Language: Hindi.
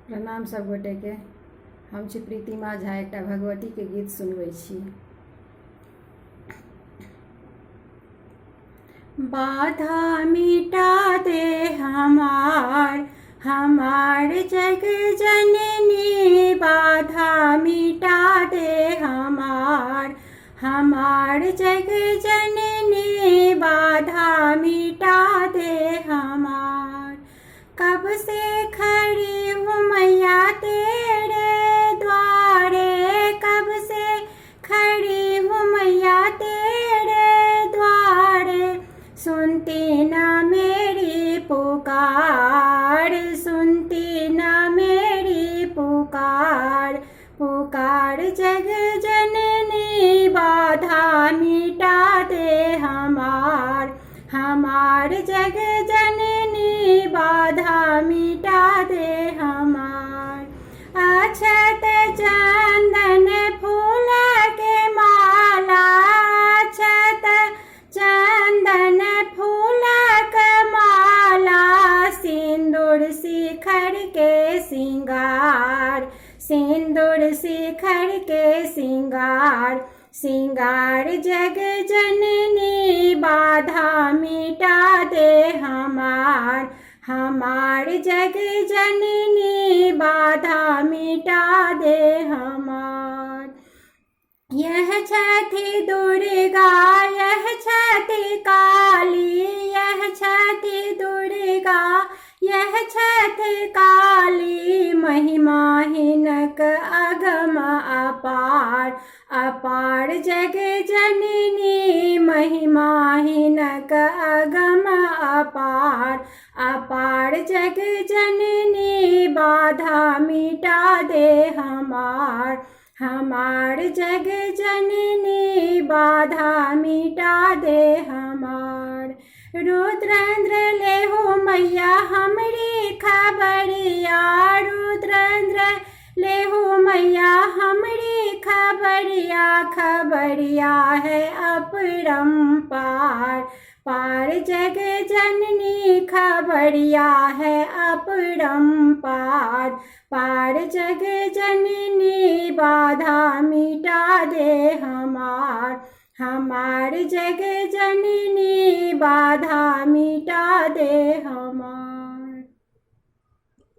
प्रणाम सब गोटे के। हम छी प्रीतिमा झा, एकटा भगवती के गीत सुनबै छी। बाधा मिटा दे हमार जग जननी, बाधा मिटा दे हमार जग जननी, बाधा मिटा दे हमार। कब से खड़ी हूँ मैया तेरे द्वारे, कब से खड़ी हूँ मैया तेरे द्वारे, सुनती न मेरी पुकार, सुनती न मेरी पुकार। पुकार जग जननी, बाधा मिटा दे हमार जग जननी, बाधा मिटा दे हमार। अक्षत चंदन फूल के माला, अक्षत चंदन फूल के माला, सिंदूर शिखर के सिंगार, सिंदूर शिखर के सिंगार। सिंगार जग जननी, बाधा मिटा दे हमार जग जननी, बाधा मिटा दे हमार। यह छठी दुर्गा, यह छठी काली, यह छठी दुर्गा, यह छठी काली, महिमा हिनक अगम अपार, अपार जग जननी, महिमा हिनक अगम अपार, अपार जग जननी, बाधा मिटा दे हमार जग जननी, बाधा मिटा दे हमार। रुद्रेंद्र लेहु मैया हमरी खबरिया, रुद्रेंद्र लेहु मैया हमरी खबरिया, खबरिया है अपरंपार, पार जग जननी, खबरिया है अपरंपार, पार जग जननी, बाधा मिटा दे हमार जग जननी, बाधा मिटा दे